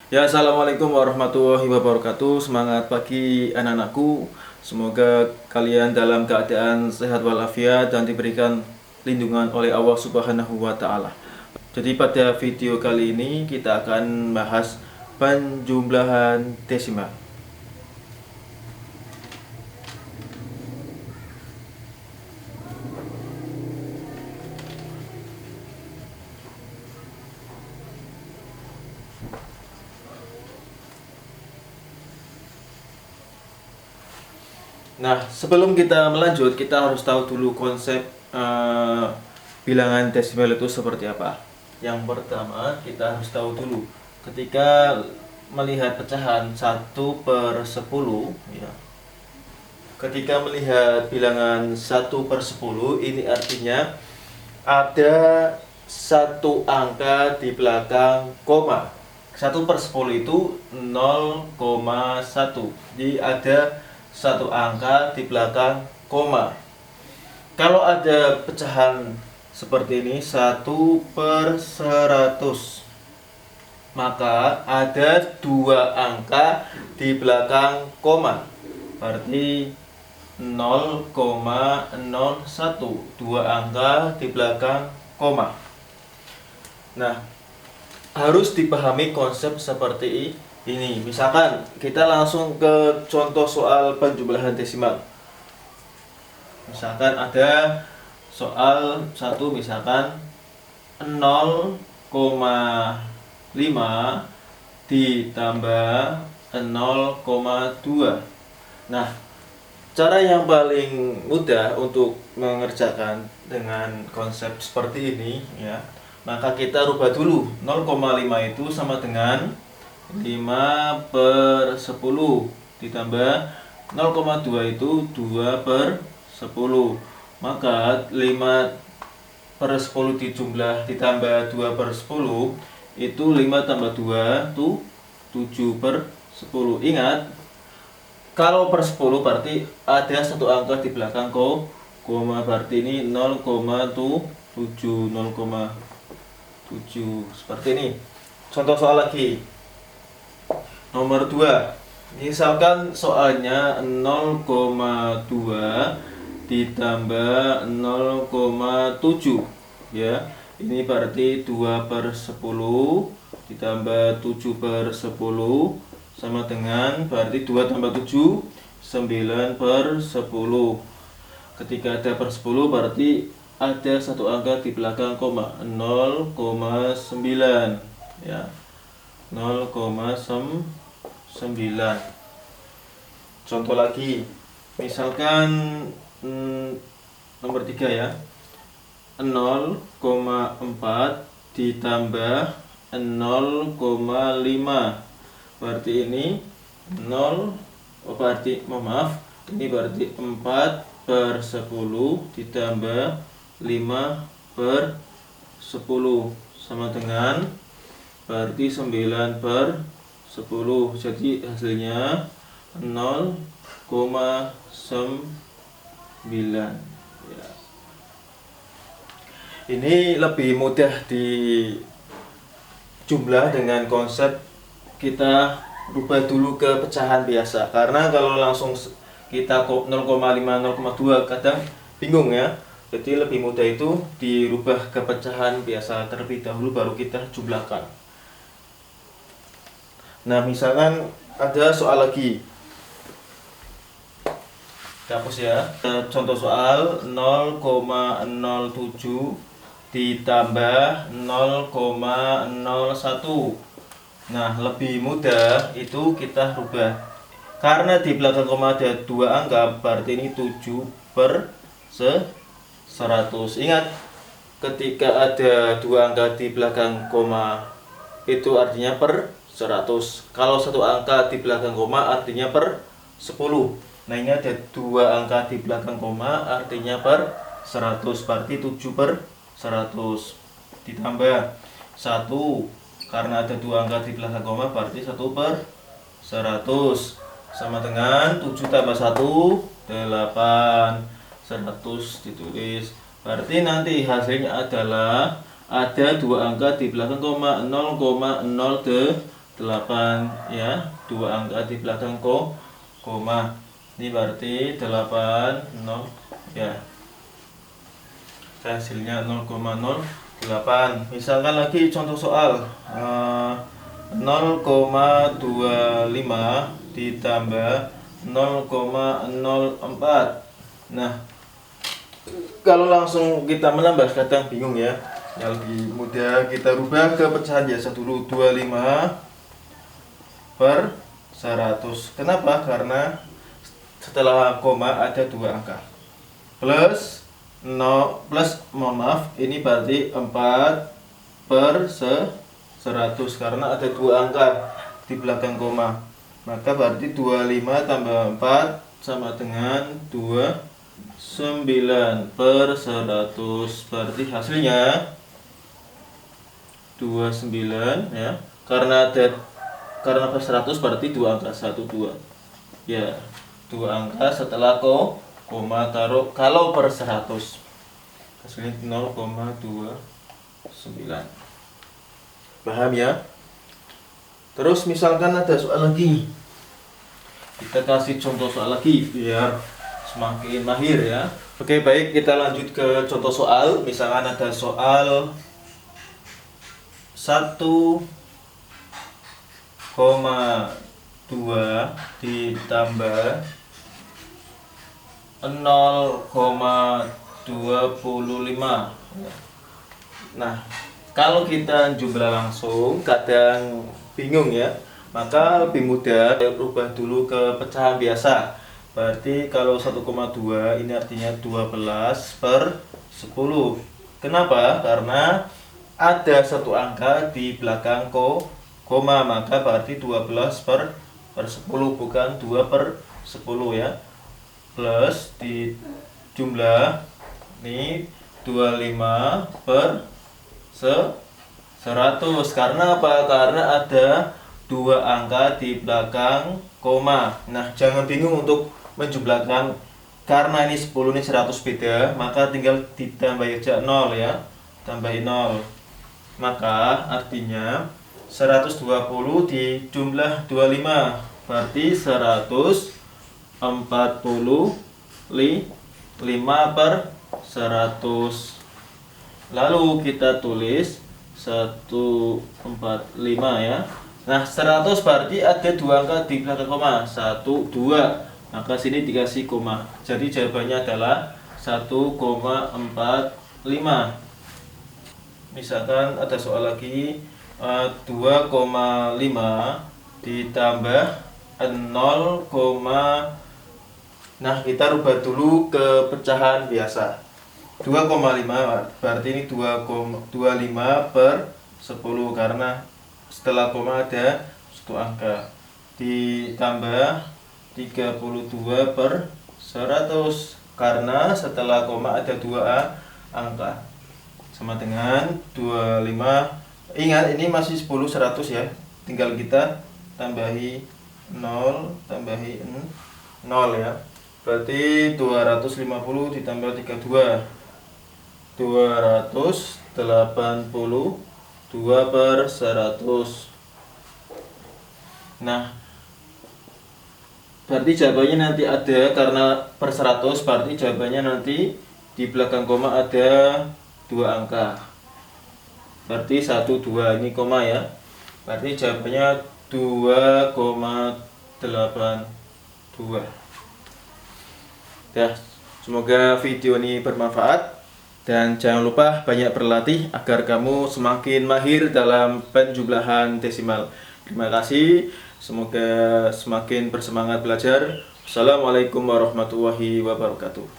Ya, assalamualaikum warahmatullahi wabarakatuh. Semangat pagi anak-anakku. Semoga kalian dalam keadaan sehat walafiat dan diberikan lindungan oleh Allah Subhanahu wa Ta'ala. Jadi, pada video kali ini kita akan bahas penjumlahan desimal. Nah, sebelum kita melanjut, kita harus tahu dulu konsep bilangan desimal itu seperti apa. Yang pertama, kita harus tahu dulu ketika melihat pecahan 1/10, ya. Ketika melihat bilangan 1/10, ini artinya ada satu angka di belakang koma. 1/10 itu 0,1. Jadi ada satu angka di belakang koma. Kalau ada pecahan seperti ini 1/100, maka ada dua angka di belakang koma, berarti 0,01, dua angka di belakang koma. Nah, harus dipahami konsep seperti ini. Misalkan kita langsung ke contoh soal penjumlahan desimal. Misalkan ada soal 1, misalkan 0,5 ditambah 0,2. Nah, cara yang paling mudah untuk mengerjakan dengan konsep seperti ini, ya, maka kita rubah dulu. 0,5 itu sama dengan 5/10 ditambah 0,2 itu 2/10. Maka 5/10 ditambah 2/10 itu 5 tambah 2 itu 7/10. Ingat, kalau per 10 berarti ada satu angka di belakang koma, berarti ini 0,7, 0,7 seperti ini. Contoh soal lagi. Nomor 2. Misalkan soalnya 0,2 ditambah 0,7, ya. Ini berarti 2/10 ditambah 7/10 sama dengan berarti 2 tambah 7 9/10. Ketika ada per 10 berarti ada satu angka di belakang koma, 0,9, ya. 0,9. Contoh lagi, misalkan nomor 3, ya. 0,4 ditambah 0,5, berarti ini 0, berarti maaf, ini berarti 4/10 ditambah 5/10 sama dengan berarti 9/10. Jadi hasilnya 0,9, ya. Ini lebih mudah dijumlah dengan konsep kita rubah dulu ke pecahan biasa. Karena kalau langsung kita 0,5, 0,2 kadang bingung, ya. Jadi lebih mudah itu dirubah ke pecahan biasa terlebih dahulu, baru kita jumlahkan. Nah, misalkan ada soal lagi. Hapus, ya. Contoh soal 0,07 ditambah 0,01. Nah, lebih mudah itu kita rubah. Karena di belakang koma ada dua angka, berarti ini 7/100. Ingat, ketika ada dua angka di belakang koma itu artinya per 100. Kalau satu angka di belakang koma artinya per 10. Nah, ini ada dua angka di belakang koma artinya per 100, berarti 7/100 ditambah 1, karena ada dua angka di belakang koma berarti 1/100 sama dengan 7 tambah 1 8, 100 ditulis. Berarti nanti hasilnya adalah ada dua angka di belakang koma, 0,08 8 ya, dua angka di belakang koma. Ini berarti 8 0 ya. Hasilnya 0,08. Misalkan lagi contoh soal 0,25 ditambah 0,04. Nah, kalau langsung kita menambah kadang bingung ya. Yang lebih mudah kita rubah ke pecahan biasa dulu. 25 per 100. Kenapa? Karena setelah koma ada dua angka. Plus ini berarti 4 per 100 karena ada dua angka di belakang koma. Maka berarti 25 tambah 4 sama dengan 29 per 100. Berarti hasilnya 29 ya. Karena per 100 berarti dua angka 1 2. Ya, dua angka setelah koma taruh kalau per 100. Hasilnya 0,29. Paham ya? Terus misalkan ada soal lagi. Kita kasih contoh soal lagi biar semakin mahir ya. Oke, baik, kita lanjut ke contoh soal. Misalkan ada soal 1,2 ditambah 0,25. Nah, kalau kita jumlah langsung kadang bingung ya. Maka lebih mudah rubah dulu ke pecahan biasa. Berarti kalau 1,2 ini artinya 12 per 10. Kenapa? Karena ada satu angka di belakang koma, maka berarti 12 per 10 bukan 2 per 10 ya. Plus di jumlah ini 25 per 100. Karena apa? Karena ada dua angka di belakang koma. Nah, jangan bingung untuk menjumlahkan. Karena ini 10 ini 100 beda, maka tinggal ditambah aja 0 ya. Tambahin 0. Maka artinya 120 dijumlah 25 berarti 145 per 100. Lalu kita tulis 145 ya. Nah, 100 berarti ada dua angka di belakang koma, 1 2. Maka sini dikasih koma. Jadi jawabannya adalah 1,45. Misalkan ada soal lagi 2,5 ditambah 0, nah kita rubah dulu ke pecahan biasa. 2,5 berarti ini 2,25 per 10 karena setelah koma ada satu angka, ditambah 32 per 100 karena setelah koma ada dua angka, sama dengan 25. Ingat ini masih 10 100 ya, tinggal kita tambahi 0 ya. Berarti 250 ditambah 32 282 per 100. Nah, berarti jawabannya nanti ada, karena per 100 berarti jawabannya nanti di belakang koma ada dua angka. Berarti 1 2 ini koma ya. Berarti jawabannya 2,82. Ya, semoga video ini bermanfaat. Dan jangan lupa banyak berlatih agar kamu semakin mahir dalam penjumlahan desimal. Terima kasih, semoga semakin bersemangat belajar. Assalamualaikum warahmatullahi wabarakatuh.